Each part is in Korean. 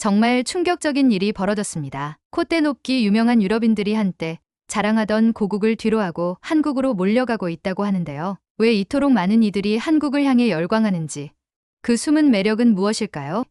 정말 충격적인 일이 벌어졌습니다. 콧대 높기 유명한 유럽인들이 한때 자랑하던 고국을 뒤로하고 한국으로 몰려가고 있다고 하는데요. 왜 이토록 많은 이들이 한국을 향해 열광하는지, 그 숨은 매력은 무엇일까요?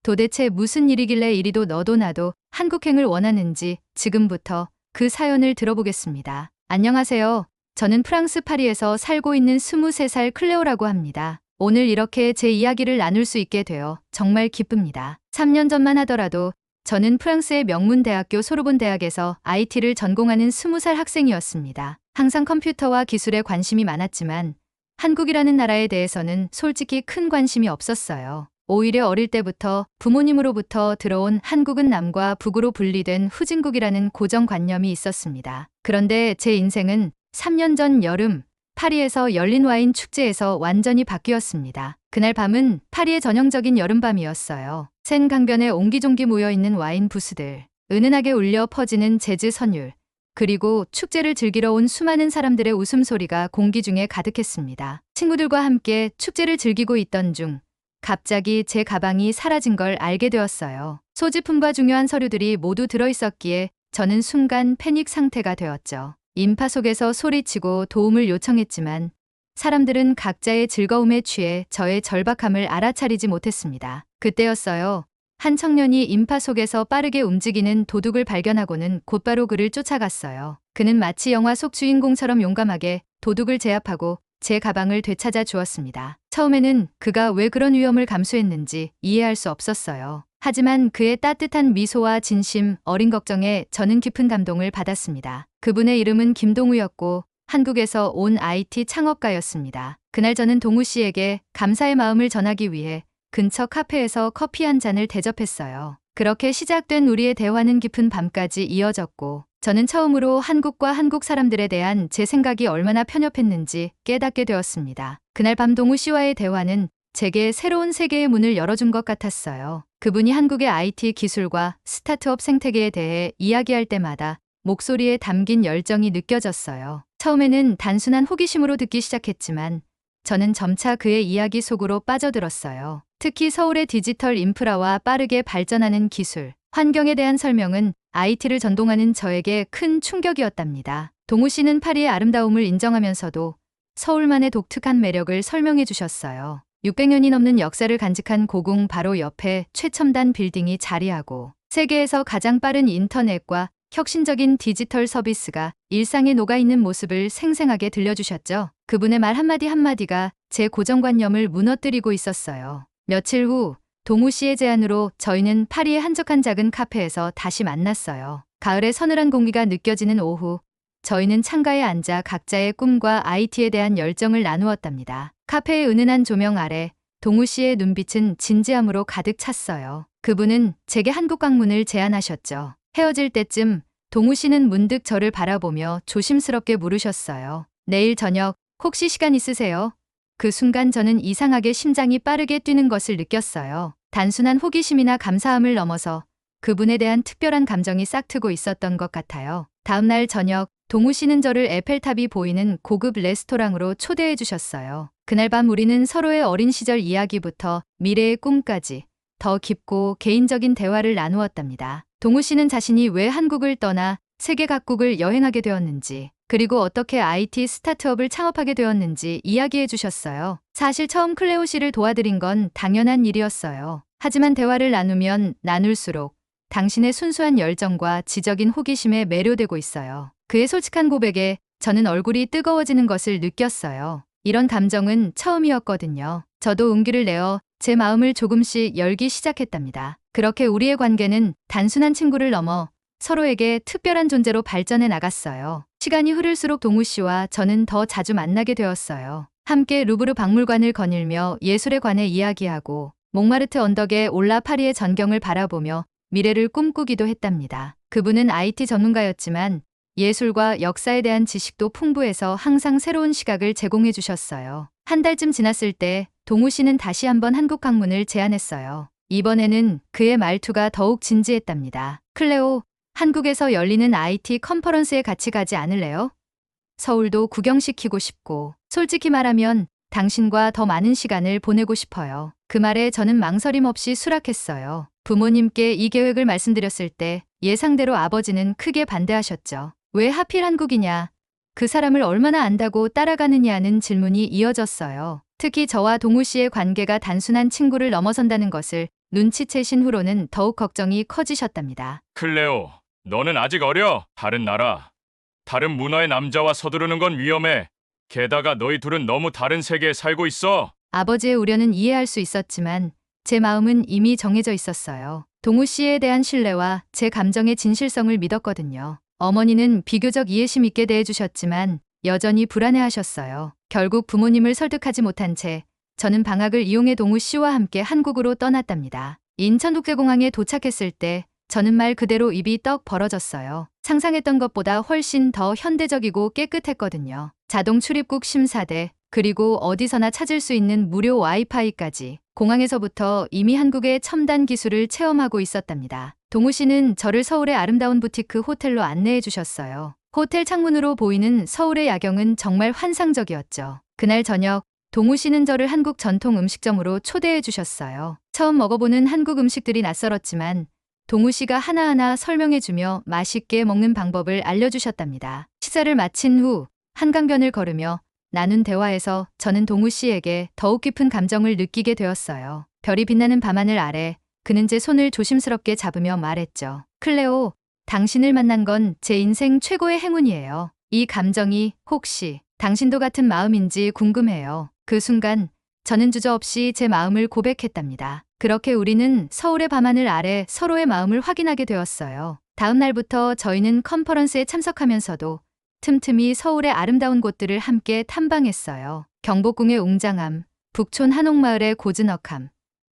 도대체 무슨 일이길래 이리도 너도 나도 한국행을 원하는지 지금부터 그 사연을 들어보겠습니다. 안녕하세요. 저는 프랑스 파리에서 살고 있는 23살 클레오라고 합니다. 오늘 이렇게 제 이야기를 나눌 수 있게 되어 정말 기쁩니다. 3년 전만 하더라도 저는 프랑스의 명문 대학교 소르본 대학에서 IT를 전공하는 20살 학생이었습니다. 항상 컴퓨터와 기술에 관심이 많았지만 한국이라는 나라에 대해서는 솔직히 큰 관심이 없었어요. 오히려 어릴 때부터 부모님으로부터 들어온 한국은 남과 북으로 분리된 후진국이라는 고정관념이 있었습니다. 그런데 제 인생은 3년 전 여름 파리에서 열린 와인 축제에서 완전히 바뀌었습니다. 그날 밤은 파리의 전형적인 여름밤이었어요. 센 강변에 옹기종기 모여있는 와인 부스들, 은은하게 울려 퍼지는 재즈 선율, 그리고 축제를 즐기러 온 수많은 사람들의 웃음소리가 공기 중에 가득했습니다. 친구들과 함께 축제를 즐기고 있던 중 갑자기 제 가방이 사라진 걸 알게 되었어요. 소지품과 중요한 서류들이 모두 들어있었기에 저는 순간 패닉 상태가 되었죠. 인파 속에서 소리치고 도움을 요청했지만 사람들은 각자의 즐거움에 취해 저의 절박함을 알아차리지 못했습니다. 그때였어요. 한 청년이 인파 속에서 빠르게 움직이는 도둑을 발견하고는 곧바로 그를 쫓아갔어요. 그는 마치 영화 속 주인공처럼 용감하게 도둑을 제압하고 제 가방을 되찾아 주었습니다. 처음에는 그가 왜 그런 위험을 감수했는지 이해할 수 없었어요. 하지만 그의 따뜻한 미소와 진심, 어린 걱정에 저는 깊은 감동을 받았습니다. 그분의 이름은 김동우였고 한국에서 온 IT 창업가였습니다. 그날 저는 동우 씨에게 감사의 마음을 전하기 위해 근처 카페에서 커피 한 잔을 대접했어요. 그렇게 시작된 우리의 대화는 깊은 밤까지 이어졌고 저는 처음으로 한국과 한국 사람들에 대한 제 생각이 얼마나 편협했는지 깨닫게 되었습니다. 그날 밤 동우 씨와의 대화는 제게 새로운 세계의 문을 열어준 것 같았어요. 그분이 한국의 IT 기술과 스타트업 생태계에 대해 이야기할 때마다 목소리에 담긴 열정이 느껴졌어요. 처음에는 단순한 호기심으로 듣기 시작했지만 저는 점차 그의 이야기 속으로 빠져들었어요. 특히 서울의 디지털 인프라와 빠르게 발전하는 기술, 환경에 대한 설명은 IT를 전공하는 저에게 큰 충격이었답니다. 동우 씨는 파리의 아름다움을 인정하면서도 서울만의 독특한 매력을 설명해 주셨어요. 600년이 넘는 역사를 간직한 고궁 바로 옆에 최첨단 빌딩이 자리하고 세계에서 가장 빠른 인터넷과 혁신적인 디지털 서비스가 일상에 녹아있는 모습을 생생하게 들려주셨죠. 그분의 말 한마디 한마디가 제 고정관념을 무너뜨리고 있었어요. 며칠 후 동우 씨의 제안으로 저희는 파리의 한적한 작은 카페에서 다시 만났어요. 가을의 서늘한 공기가 느껴지는 오후, 저희는 창가에 앉아 각자의 꿈과 IT에 대한 열정을 나누었답니다. 카페의 은은한 조명 아래 동우 씨의 눈빛은 진지함으로 가득 찼어요. 그분은 제게 한국 방문을 제안하셨죠. 헤어질 때쯤 동우 씨는 문득 저를 바라보며 조심스럽게 물으셨어요. 내일 저녁 혹시 시간 있으세요? 그 순간 저는 이상하게 심장이 빠르게 뛰는 것을 느꼈어요. 단순한 호기심이나 감사함을 넘어서 그분에 대한 특별한 감정이 싹트고 있었던 것 같아요. 다음 날 저녁 동우 씨는 저를 에펠탑이 보이는 고급 레스토랑으로 초대해 주셨어요. 그날 밤 우리는 서로의 어린 시절 이야기부터 미래의 꿈까지 더 깊고 개인적인 대화를 나누었답니다. 동우 씨는 자신이 왜 한국을 떠나 세계 각국을 여행하게 되었는지, 그리고 어떻게 IT 스타트업을 창업하게 되었는지 이야기해 주셨어요. 사실 처음 클레오 씨를 도와드린 건 당연한 일이었어요. 하지만 대화를 나누면 나눌수록 당신의 순수한 열정과 지적인 호기심에 매료되고 있어요. 그의 솔직한 고백에 저는 얼굴이 뜨거워지는 것을 느꼈어요. 이런 감정은 처음이었거든요. 저도 용기를 내어 제 마음을 조금씩 열기 시작했답니다. 그렇게 우리의 관계는 단순한 친구를 넘어 서로에게 특별한 존재로 발전해 나갔어요. 시간이 흐를수록 동우 씨와 저는 더 자주 만나게 되었어요. 함께 루브르 박물관을 거닐며 예술에 관해 이야기하고 몽마르트 언덕에 올라 파리의 전경을 바라보며 미래를 꿈꾸기도 했답니다. 그분은 IT 전문가였지만 예술과 역사에 대한 지식도 풍부해서 항상 새로운 시각을 제공해 주셨어요. 한 달쯤 지났을 때 동우 씨는 다시 한번 한국 방문을 제안했어요. 이번에는 그의 말투가 더욱 진지했답니다. 클레오, 한국에서 열리는 IT 컨퍼런스에 같이 가지 않을래요? 서울도 구경시키고 싶고, 솔직히 말하면 당신과 더 많은 시간을 보내고 싶어요. 그 말에 저는 망설임 없이 수락했어요. 부모님께 이 계획을 말씀드렸을 때 예상대로 아버지는 크게 반대하셨죠. 왜 하필 한국이냐? 그 사람을 얼마나 안다고 따라가느냐는 질문이 이어졌어요. 특히 저와 동우 씨의 관계가 단순한 친구를 넘어선다는 것을 눈치채신 후로는 더욱 걱정이 커지셨답니다. 클레오, 너는 아직 어려. 다른 나라, 다른 문화의 남자와 서두르는 건 위험해. 게다가 너희 둘은 너무 다른 세계에 살고 있어. 아버지의 우려는 이해할 수 있었지만 제 마음은 이미 정해져 있었어요. 동우 씨에 대한 신뢰와 제 감정의 진실성을 믿었거든요. 어머니는 비교적 이해심 있게 대해주셨지만 여전히 불안해하셨어요. 결국 부모님을 설득하지 못한 채 저는 방학을 이용해 동우 씨와 함께 한국으로 떠났답니다. 인천국제공항에 도착했을 때 저는 말 그대로 입이 떡 벌어졌어요. 상상했던 것보다 훨씬 더 현대적이고 깨끗했거든요. 자동 출입국 심사대, 그리고 어디서나 찾을 수 있는 무료 와이파이까지 공항에서부터 이미 한국의 첨단 기술을 체험하고 있었답니다. 동우 씨는 저를 서울의 아름다운 부티크 호텔로 안내해 주셨어요. 호텔 창문으로 보이는 서울의 야경은 정말 환상적이었죠. 그날 저녁 동우 씨는 저를 한국 전통 음식점으로 초대해 주셨어요. 처음 먹어보는 한국 음식들이 낯설었지만 동우 씨가 하나하나 설명해주며 맛있게 먹는 방법을 알려주셨답니다. 식사를 마친 후 한강변을 걸으며 나눈 대화에서 저는 동우 씨에게 더욱 깊은 감정을 느끼게 되었어요. 별이 빛나는 밤하늘 아래 그는 제 손을 조심스럽게 잡으며 말했죠. 클레오, 당신을 만난 건 제 인생 최고의 행운이에요. 이 감정이 혹시 당신도 같은 마음인지 궁금해요. 그 순간 저는 주저없이 제 마음을 고백했답니다. 그렇게 우리는 서울의 밤하늘 아래 서로의 마음을 확인하게 되었어요. 다음 날부터 저희는 컨퍼런스에 참석하면서도 틈틈이 서울의 아름다운 곳들을 함께 탐방했어요. 경복궁의 웅장함, 북촌 한옥마을의 고즈넉함,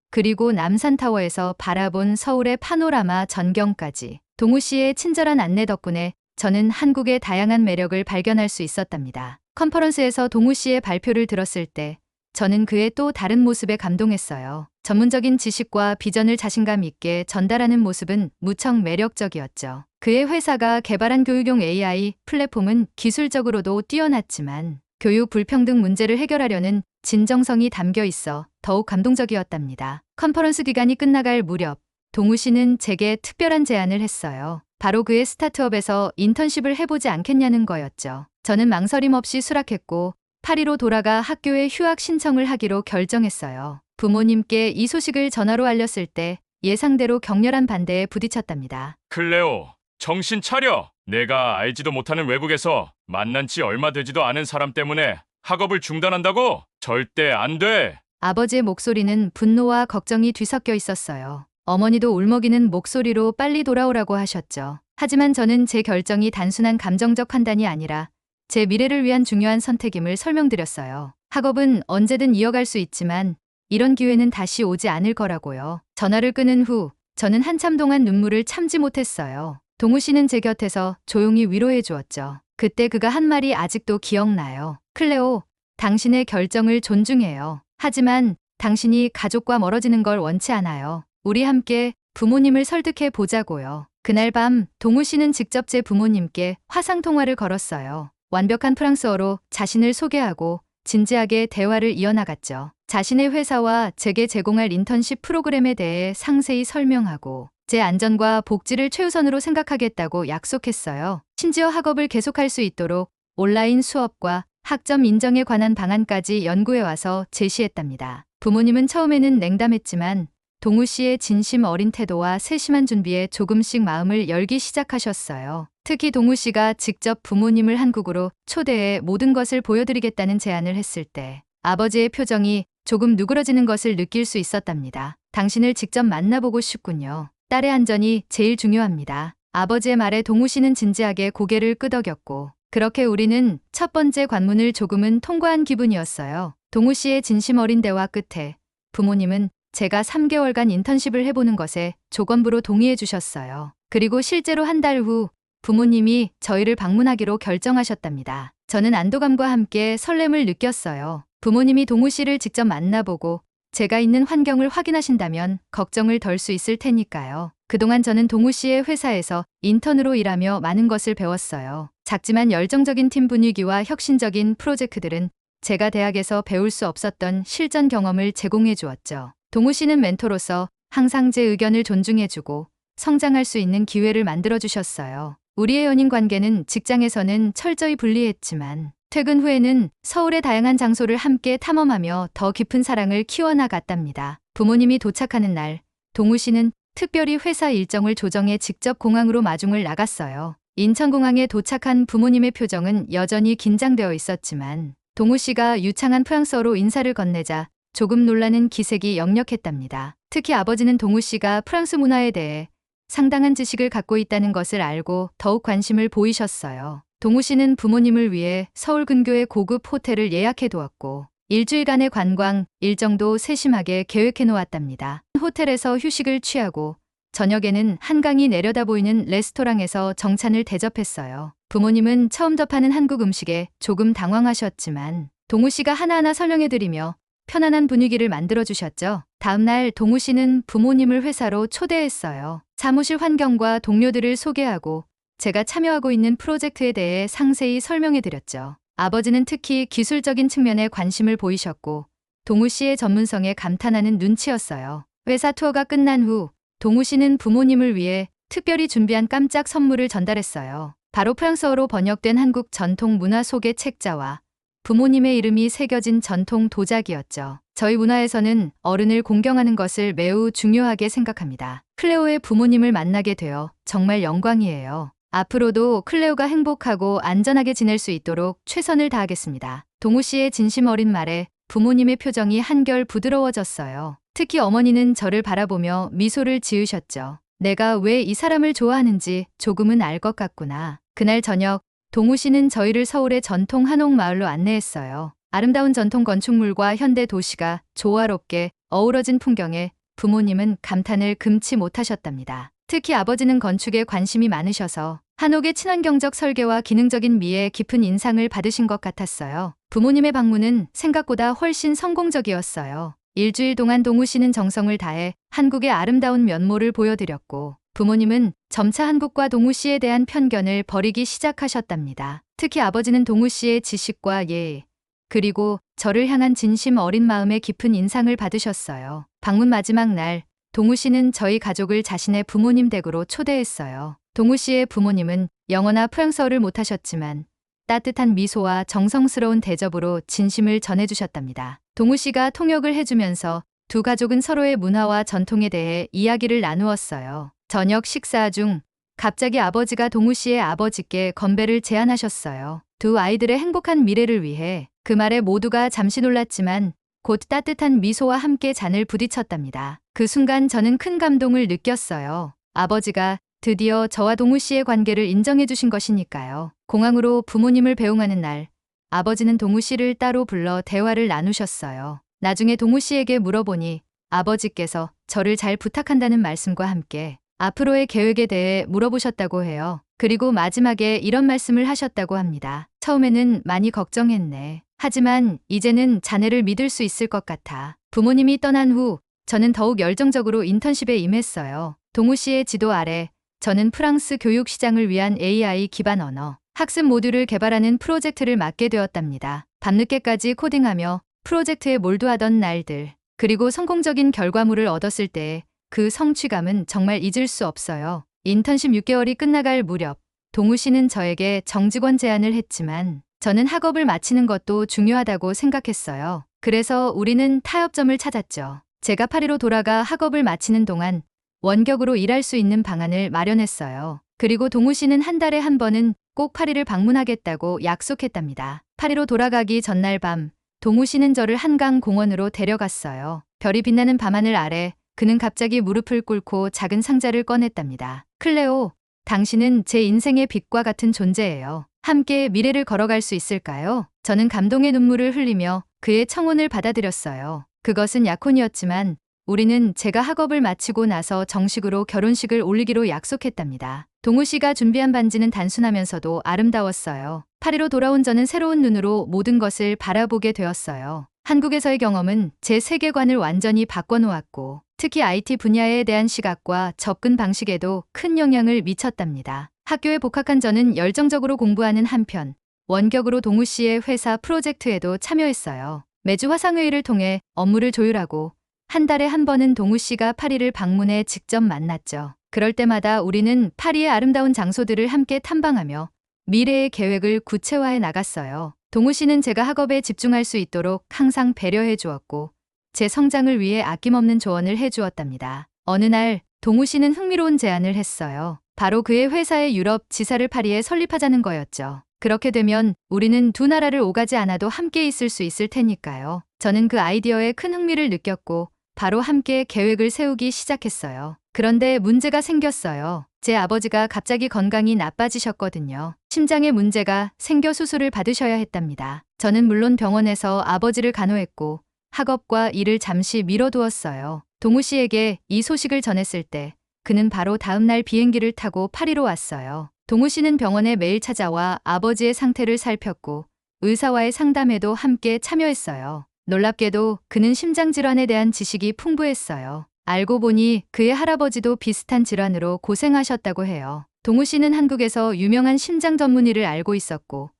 그리고 남산타워에서 바라본 서울의 파노라마 전경까지. 동우 씨의 친절한 안내 덕분에 저는 한국의 다양한 매력을 발견할 수 있었답니다. 컨퍼런스에서 동우 씨의 발표를 들었을 때 저는 그의 또 다른 모습에 감동했어요. 전문적인 지식과 비전을 자신감 있게 전달하는 모습은 무척 매력적이었죠. 그의 회사가 개발한 교육용 AI 플랫폼은 기술적으로도 뛰어났지만 교육 불평등 문제를 해결하려는 진정성이 담겨 있어 더욱 감동적이었답니다. 컨퍼런스 기간이 끝나갈 무렵 동우 씨는 제게 특별한 제안을 했어요. 바로 그의 스타트업에서 인턴십을 해보지 않겠냐는 거였죠. 저는 망설임 없이 수락했고 파리로 돌아가 학교에 휴학 신청을 하기로 결정했어요. 부모님께 이 소식을 전화로 알렸을 때 예상대로 격렬한 반대에 부딪혔답니다. 클레오, 정신 차려. 내가 알지도 못하는 외국에서 만난 지 얼마 되지도 않은 사람 때문에 학업을 중단한다고? 절대 안 돼. 아버지의 목소리는 분노와 걱정이 뒤섞여 있었어요. 어머니도 울먹이는 목소리로 빨리 돌아오라고 하셨죠. 하지만 저는 제 결정이 단순한 감정적 판단이 아니라 제 미래를 위한 중요한 선택임을 설명드렸어요. 학업은 언제든 이어갈 수 있지만 이런 기회는 다시 오지 않을 거라고요. 전화를 끊은 후 저는 한참 동안 눈물을 참지 못했어요. 동우 씨는 제 곁에서 조용히 위로해 주었죠. 그때 그가 한 말이 아직도 기억나요. 클레오, 당신의 결정을 존중해요. 하지만 당신이 가족과 멀어지는 걸 원치 않아요. 우리 함께 부모님을 설득해 보자고요. 그날 밤 동우 씨는 직접 제 부모님께 화상통화를 걸었어요. 완벽한 프랑스어로 자신을 소개하고 진지하게 대화를 이어나갔죠. 자신의 회사와 제게 제공할 인턴십 프로그램에 대해 상세히 설명하고 제 안전과 복지를 최우선으로 생각하겠다고 약속했어요. 심지어 학업을 계속할 수 있도록 온라인 수업과 학점 인정에 관한 방안까지 연구해와서 제시했답니다. 부모님은 처음에는 냉담했지만 동우 씨의 진심 어린 태도와 세심한 준비에 조금씩 마음을 열기 시작하셨어요. 특히 동우 씨가 직접 부모님을 한국으로 초대해 모든 것을 보여드리겠다는 제안을 했을 때 아버지의 표정이 조금 누그러지는 것을 느낄 수 있었답니다. 당신을 직접 만나보고 싶군요. 딸의 안전이 제일 중요합니다. 아버지의 말에 동우 씨는 진지하게 고개를 끄덕였고 그렇게 우리는 첫 번째 관문을 조금은 통과한 기분이었어요. 동우 씨의 진심 어린 대화 끝에 부모님은 제가 3개월간 인턴십을 해보는 것에 조건부로 동의해 주셨어요. 그리고 실제로 한 달 후 부모님이 저희를 방문하기로 결정하셨답니다. 저는 안도감과 함께 설렘을 느꼈어요. 부모님이 동우 씨를 직접 만나보고 제가 있는 환경을 확인하신다면 걱정을 덜 수 있을 테니까요. 그동안 저는 동우 씨의 회사에서 인턴으로 일하며 많은 것을 배웠어요. 작지만 열정적인 팀 분위기와 혁신적인 프로젝트들은 제가 대학에서 배울 수 없었던 실전 경험을 제공해 주었죠. 동우 씨는 멘토로서 항상 제 의견을 존중해주고 성장할 수 있는 기회를 만들어 주셨어요. 우리의 연인 관계는 직장에서는 철저히 분리했지만 퇴근 후에는 서울의 다양한 장소를 함께 탐험하며 더 깊은 사랑을 키워나갔답니다. 부모님이 도착하는 날, 동우 씨는 특별히 회사 일정을 조정해 직접 공항으로 마중을 나갔어요. 인천공항에 도착한 부모님의 표정은 여전히 긴장되어 있었지만 동우 씨가 유창한 프랑스어로 인사를 건네자 조금 놀라는 기색이 역력했답니다. 특히 아버지는 동우 씨가 프랑스 문화에 대해 상당한 지식을 갖고 있다는 것을 알고 더욱 관심을 보이셨어요. 동우 씨는 부모님을 위해 서울 근교의 고급 호텔을 예약해 두었고 일주일간의 관광 일정도 세심하게 계획해 놓았답니다. 호텔에서 휴식을 취하고 저녁에는 한강이 내려다 보이는 레스토랑에서 정찬을 대접했어요. 부모님은 처음 접하는 한국 음식에 조금 당황하셨지만 동우 씨가 하나하나 설명해드리며 편안한 분위기를 만들어주셨죠. 다음 날 동우 씨는 부모님을 회사로 초대했어요. 사무실 환경과 동료들을 소개하고 제가 참여하고 있는 프로젝트에 대해 상세히 설명해드렸죠. 아버지는 특히 기술적인 측면에 관심을 보이셨고 동우 씨의 전문성에 감탄하는 눈치였어요. 회사 투어가 끝난 후 동우 씨는 부모님을 위해 특별히 준비한 깜짝 선물을 전달했어요. 바로 프랑스어로 번역된 한국 전통 문화 소개 책자와 부모님의 이름이 새겨진 전통 도자기였죠. 저희 문화에서는 어른을 공경하는 것을 매우 중요하게 생각합니다. 클레오의 부모님을 만나게 되어 정말 영광이에요. 앞으로도 클레오가 행복하고 안전하게 지낼 수 있도록 최선을 다하겠습니다. 동우 씨의 진심 어린 말에 부모님의 표정이 한결 부드러워졌어요. 특히 어머니는 저를 바라보며 미소를 지으셨죠. 내가 왜 이 사람을 좋아하는지 조금은 알 것 같구나. 그날 저녁 동우 씨는 저희를 서울의 전통 한옥 마을로 안내했어요. 아름다운 전통 건축물과 현대 도시가 조화롭게 어우러진 풍경에 부모님은 감탄을 금치 못하셨답니다. 특히 아버지는 건축에 관심이 많으셔서 한옥의 친환경적 설계와 기능적인 미에 깊은 인상을 받으신 것 같았어요. 부모님의 방문은 생각보다 훨씬 성공적이었어요. 일주일 동안 동우 씨는 정성을 다해 한국의 아름다운 면모를 보여드렸고 부모님은 점차 한국과 동우 씨에 대한 편견을 버리기 시작하셨답니다. 특히 아버지는 동우 씨의 지식과 예의, 그리고 저를 향한 진심 어린 마음에 깊은 인상을 받으셨어요. 방문 마지막 날, 동우 씨는 저희 가족을 자신의 부모님 댁으로 초대했어요. 동우 씨의 부모님은 영어나 프랑스어를 못하셨지만 따뜻한 미소와 정성스러운 대접으로 진심을 전해주셨답니다. 동우 씨가 통역을 해주면서 두 가족은 서로의 문화와 전통에 대해 이야기를 나누었어요. 저녁 식사 중 갑자기 아버지가 동우 씨의 아버지께 건배를 제안하셨어요. 두 아이들의 행복한 미래를 위해. 그 말에 모두가 잠시 놀랐지만 곧 따뜻한 미소와 함께 잔을 부딪혔답니다. 그 순간 저는 큰 감동을 느꼈어요. 아버지가 드디어 저와 동우 씨의 관계를 인정해 주신 것이니까요. 공항으로 부모님을 배웅하는 날, 아버지는 동우 씨를 따로 불러 대화를 나누셨어요. 나중에 동우 씨에게 물어보니 아버지께서 저를 잘 부탁한다는 말씀과 함께 앞으로의 계획에 대해 물어보셨다고 해요. 그리고 마지막에 이런 말씀을 하셨다고 합니다. 처음에는 많이 걱정했네. 하지만 이제는 자네를 믿을 수 있을 것 같아. 부모님이 떠난 후 저는 더욱 열정적으로 인턴십에 임했어요. 동우 씨의 지도 아래 저는 프랑스 교육 시장을 위한 AI 기반 언어 학습 모듈을 개발하는 프로젝트를 맡게 되었답니다. 밤늦게까지 코딩하며 프로젝트에 몰두하던 날들, 그리고 성공적인 결과물을 얻었을 때 그 성취감은 정말 잊을 수 없어요. 인턴십 6개월이 끝나갈 무렵 동우 씨는 저에게 정직원 제안을 했지만 저는 학업을 마치는 것도 중요하다고 생각했어요. 그래서 우리는 타협점을 찾았죠. 제가 파리로 돌아가 학업을 마치는 동안 원격으로 일할 수 있는 방안을 마련했어요. 그리고 동우 씨는 한 달에 한 번은 꼭 파리를 방문하겠다고 약속했답니다. 파리로 돌아가기 전날 밤, 동우 씨는 저를 한강 공원으로 데려갔어요. 별이 빛나는 밤하늘 아래 그는 갑자기 무릎을 꿇고 작은 상자를 꺼냈답니다. 클레오, 당신은 제 인생의 빛과 같은 존재예요. 함께 미래를 걸어갈 수 있을까요? 저는 감동의 눈물을 흘리며 그의 청혼을 받아들였어요. 그것은 약혼이었지만 우리는 제가 학업을 마치고 나서 정식으로 결혼식을 올리기로 약속했답니다. 동우 씨가 준비한 반지는 단순하면서도 아름다웠어요. 파리로 돌아온 저는 새로운 눈으로 모든 것을 바라보게 되었어요. 한국에서의 경험은 제 세계관을 완전히 바꿔놓았고 특히 IT 분야에 대한 시각과 접근 방식에도 큰 영향을 미쳤답니다. 학교에 복학한 저는 열정적으로 공부하는 한편 원격으로 동우 씨의 회사 프로젝트에도 참여했어요. 매주 화상회의를 통해 업무를 조율하고 한 달에 한 번은 동우 씨가 파리를 방문해 직접 만났죠. 그럴 때마다 우리는 파리의 아름다운 장소들을 함께 탐방하며 미래의 계획을 구체화해 나갔어요. 동우 씨는 제가 학업에 집중할 수 있도록 항상 배려해 주었고 제 성장을 위해 아낌없는 조언을 해 주었답니다. 어느 날 동우 씨는 흥미로운 제안을 했어요. 바로 그의 회사의 유럽 지사를 파리에 설립하자는 거였죠. 그렇게 되면 우리는 두 나라를 오가지 않아도 함께 있을 수 있을 테니까요. 저는 그 아이디어에 큰 흥미를 느꼈고 바로 함께 계획을 세우기 시작했어요. 그런데 문제가 생겼어요. 제 아버지가 갑자기 건강이 나빠지셨거든요. 심장에 문제가 생겨 수술을 받으셔야 했답니다. 저는 물론 병원에서 아버지를 간호했고 학업과 일을 잠시 미뤄두었어요. 동우 씨에게 이 소식을 전했을 때 그는 바로 다음 날 비행기를 타고 파리로 왔어요. 동우 씨는 병원에 매일 찾아와 아버지의 상태를 살폈고 의사와의 상담에도 함께 참여했어요. 놀랍게도 그는 심장질환에 대한 지식이 풍부했어요. 알고 보니 그의 할아버지도 비슷한 질환으로 고생하셨다고 해요. 동우 씨는 한국에서 유명한 심장 전문의를 알고 있었고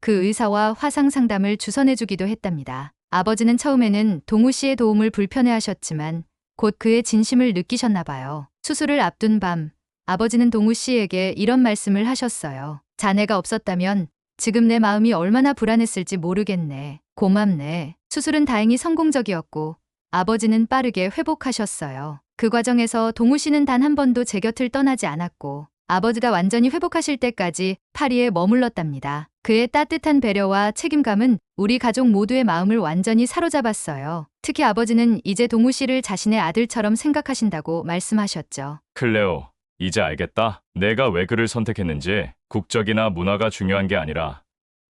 그 의사와 화상 상담을 주선해주기도 했답니다. 아버지는 처음에는 동우 씨의 도움을 불편해하셨지만 곧 그의 진심을 느끼셨나 봐요. 수술을 앞둔 밤 아버지는 동우 씨에게 이런 말씀을 하셨어요. 자네가 없었다면 지금 내 마음이 얼마나 불안했을지 모르겠네. 고맙네. 수술은 다행히 성공적이었고 아버지는 빠르게 회복하셨어요. 그 과정에서 동우 씨는 단 한 번도 제 곁을 떠나지 않았고 아버지가 완전히 회복하실 때까지 파리에 머물렀답니다. 그의 따뜻한 배려와 책임감은 우리 가족 모두의 마음을 완전히 사로잡았어요. 특히 아버지는 이제 동우 씨를 자신의 아들처럼 생각하신다고 말씀하셨죠. 클레오, 이제 알겠다. 내가 왜 그를 선택했는지. 국적이나 문화가 중요한 게 아니라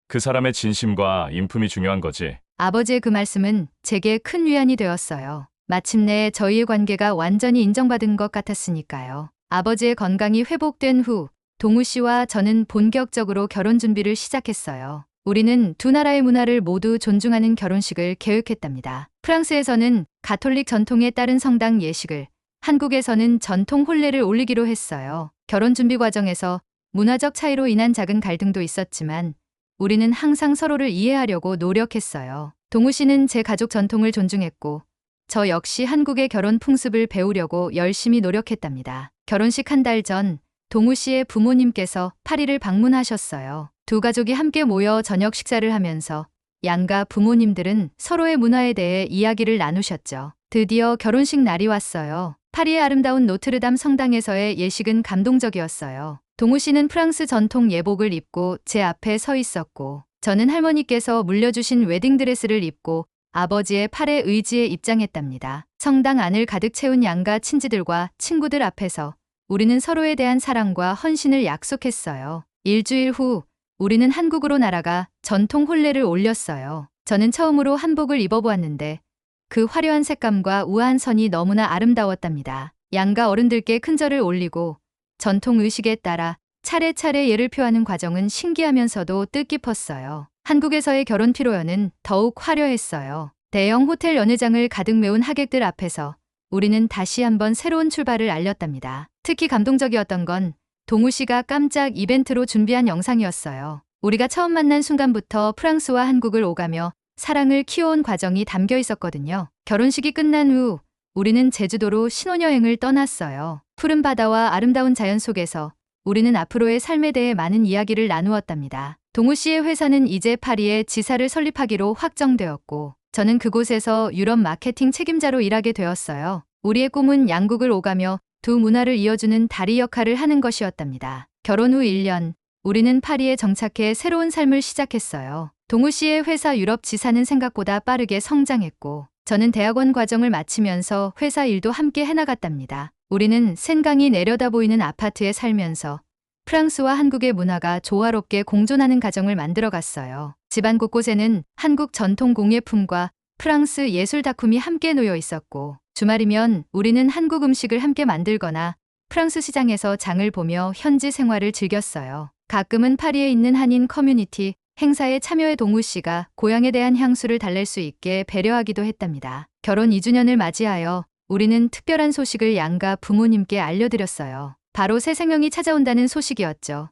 그 사람의 진심과 인품이 중요한 거지. 아버지의 그 말씀은 제게 큰 위안이 되었어요. 마침내 저희의 관계가 완전히 인정받은 것 같았으니까요. 아버지의 건강이 회복된 후 동우 씨와 저는 본격적으로 결혼 준비를 시작했어요. 우리는 두 나라의 문화를 모두 존중하는 결혼식을 계획했답니다. 프랑스에서는 가톨릭 전통에 따른 성당 예식을, 한국에서는 전통 혼례를 올리기로 했어요. 결혼 준비 과정에서 문화적 차이로 인한 작은 갈등도 있었지만 우리는 항상 서로를 이해하려고 노력했어요. 동우 씨는 제 가족 전통을 존중했고 저 역시 한국의 결혼 풍습을 배우려고 열심히 노력했답니다. 결혼식 한 달 전 동우 씨의 부모님께서 파리를 방문하셨어요. 두 가족이 함께 모여 저녁 식사를 하면서 양가 부모님들은 서로의 문화에 대해 이야기를 나누셨죠. 드디어 결혼식 날이 왔어요. 파리의 아름다운 노트르담 성당에서의 예식은 감동적이었어요. 동우 씨는 프랑스 전통 예복을 입고 제 앞에 서 있었고 저는 할머니께서 물려주신 웨딩드레스를 입고 아버지의 팔에 의지에 입장했답니다. 성당 안을 가득 채운 양가 친지들과 친구들 앞에서 우리는 서로에 대한 사랑과 헌신을 약속했어요. 일주일 후 우리는 한국으로 날아가 전통 혼례를 올렸어요. 저는 처음으로 한복을 입어보았는데 그 화려한 색감과 우아한 선이 너무나 아름다웠답니다. 양가 어른들께 큰 절을 올리고 전통 의식에 따라 차례차례 예를 표하는 과정은 신기하면서도 뜻깊었어요. 한국에서의 결혼 피로연은 더욱 화려했어요. 대형 호텔 연회장을 가득 메운 하객들 앞에서 우리는 다시 한번 새로운 출발을 알렸답니다. 특히 감동적이었던 건 동우 씨가 깜짝 이벤트로 준비한 영상이었어요. 우리가 처음 만난 순간부터 프랑스와 한국을 오가며 사랑을 키워온 과정이 담겨 있었거든요. 결혼식이 끝난 후 우리는 제주도로 신혼여행을 떠났어요. 푸른 바다와 아름다운 자연 속에서 우리는 앞으로의 삶에 대해 많은 이야기를 나누었답니다. 동우 씨의 회사는 이제 파리에 지사를 설립하기로 확정되었고 저는 그곳에서 유럽 마케팅 책임자로 일하게 되었어요. 우리의 꿈은 양국을 오가며 두 문화를 이어주는 다리 역할을 하는 것이었답니다. 결혼 후 1년, 우리는 파리에 정착해 새로운 삶을 시작했어요. 동우 씨의 회사 유럽 지사는 생각보다 빠르게 성장했고 저는 대학원 과정을 마치면서 회사 일도 함께 해나갔답니다. 우리는 센강이 내려다 보이는 아파트에 살면서 프랑스와 한국의 문화가 조화롭게 공존하는 가정을 만들어갔어요. 집안 곳곳에는 한국 전통 공예품과 프랑스 예술 작품이 함께 놓여 있었고 주말이면 우리는 한국 음식을 함께 만들거나 프랑스 시장에서 장을 보며 현지 생활을 즐겼어요. 가끔은 파리에 있는 한인 커뮤니티 행사에 참여해 동우 씨가 고향에 대한 향수를 달랠 수 있게 배려하기도 했답니다. 결혼 2주년을 맞이하여 우리는 특별한 소식을 양가 부모님께 알려드렸어요. 바로 새 생명이 찾아온다는 소식이었죠.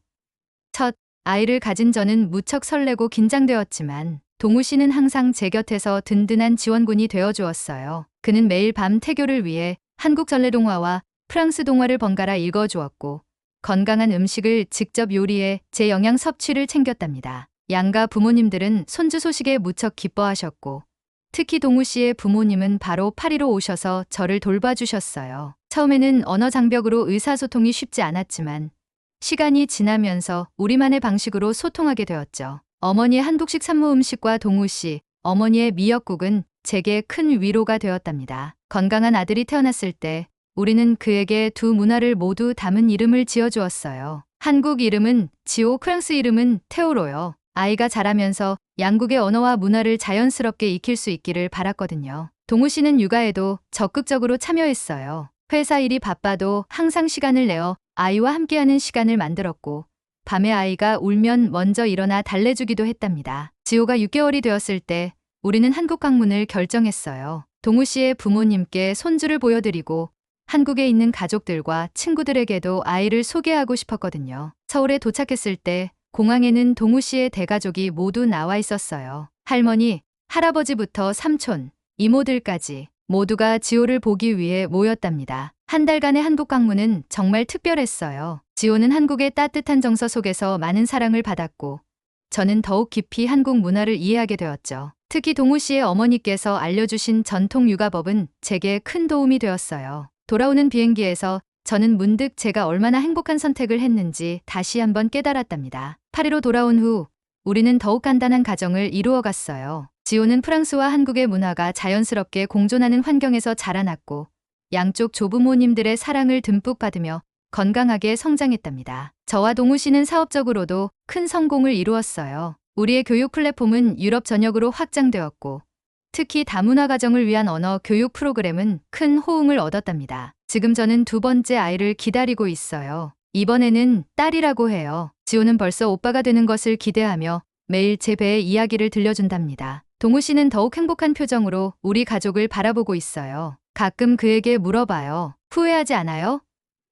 첫 아이를 가진 저는 무척 설레고 긴장되었지만 동우 씨는 항상 제 곁에서 든든한 지원군이 되어주었어요. 그는 매일 밤 태교를 위해 한국 전래동화와 프랑스 동화를 번갈아 읽어주었고 건강한 음식을 직접 요리해 제 영양 섭취를 챙겼답니다. 양가 부모님들은 손주 소식에 무척 기뻐하셨고 특히 동우 씨의 부모님은 바로 파리로 오셔서 저를 돌봐주셨어요. 처음에는 언어 장벽으로 의사소통이 쉽지 않았지만 시간이 지나면서 우리만의 방식으로 소통하게 되었죠. 어머니의 한국식 산모 음식과 동우 씨, 어머니의 미역국은 제게 큰 위로가 되었답니다. 건강한 아들이 태어났을 때 우리는 그에게 두 문화를 모두 담은 이름을 지어주었어요. 한국 이름은 지오, 프랑스 이름은 테오로요. 아이가 자라면서 양국의 언어와 문화를 자연스럽게 익힐 수 있기를 바랐거든요. 동우 씨는 육아에도 적극적으로 참여했어요. 회사 일이 바빠도 항상 시간을 내어 아이와 함께하는 시간을 만들었고 밤에 아이가 울면 먼저 일어나 달래주기도 했답니다. 지호가 6개월이 되었을 때 우리는 한국 방문을 결정했어요. 동우 씨의 부모님께 손주를 보여드리고 한국에 있는 가족들과 친구들에게도 아이를 소개하고 싶었거든요. 서울에 도착했을 때 공항에는 동우 씨의 대가족이 모두 나와 있었어요. 할머니, 할아버지부터 삼촌, 이모들까지 모두가 지호를 보기 위해 모였답니다. 한 달간의 한국 방문은 정말 특별했어요. 지호는 한국의 따뜻한 정서 속에서 많은 사랑을 받았고 저는 더욱 깊이 한국 문화를 이해하게 되었죠. 특히 동우 씨의 어머니께서 알려주신 전통 육아법은 제게 큰 도움이 되었어요. 돌아오는 비행기에서 저는 문득 제가 얼마나 행복한 선택을 했는지 다시 한번 깨달았답니다. 파리로 돌아온 후 우리는 더욱 간단한 가정을 이루어 갔어요. 지호는 프랑스와 한국의 문화가 자연스럽게 공존하는 환경에서 자라났고 양쪽 조부모님들의 사랑을 듬뿍 받으며 건강하게 성장했답니다. 저와 동우 씨는 사업적으로도 큰 성공을 이루었어요. 우리의 교육 플랫폼은 유럽 전역으로 확장되었고 특히 다문화 가정을 위한 언어 교육 프로그램은 큰 호응을 얻었답니다. 지금 저는 두 번째 아이를 기다리고 있어요. 이번에는 딸이라고 해요. 지호는 벌써 오빠가 되는 것을 기대하며 매일 제 배의 이야기를 들려준답니다. 동우 씨는 더욱 행복한 표정으로 우리 가족을 바라보고 있어요. 가끔 그에게 물어봐요. 후회하지 않아요?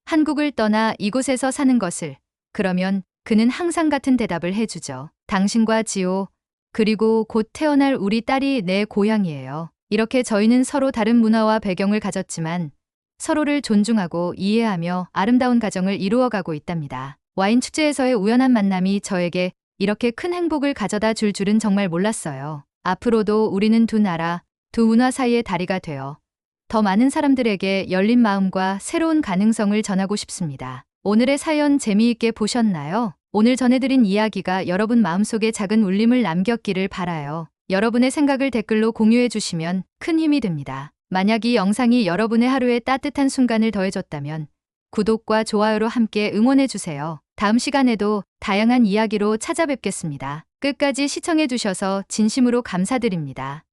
한국을 떠나 이곳에서 사는 것을. 그러면 그는 항상 같은 대답을 해주죠. 당신과 지호, 그리고 곧 태어날 우리 딸이 내 고향이에요. 이렇게 저희는 서로 다른 문화와 배경을 가졌지만 서로를 존중하고 이해하며 아름다운 가정을 이루어가고 있답니다. 와인 축제에서의 우연한 만남이 저에게 이렇게 큰 행복을 가져다 줄 줄은 정말 몰랐어요. 앞으로도 우리는 두 나라, 두 문화 사이의 다리가 되어 더 많은 사람들에게 열린 마음과 새로운 가능성을 전하고 싶습니다. 오늘의 사연 재미있게 보셨나요? 오늘 전해드린 이야기가 여러분 마음속에 작은 울림을 남겼기를 바라요. 여러분의 생각을 댓글로 공유해 주시면 큰 힘이 됩니다. 만약 이 영상이 여러분의 하루에 따뜻한 순간을 더해줬다면 구독과 좋아요로 함께 응원해 주세요. 다음 시간에도 다양한 이야기로 찾아뵙겠습니다. 끝까지 시청해 주셔서 진심으로 감사드립니다.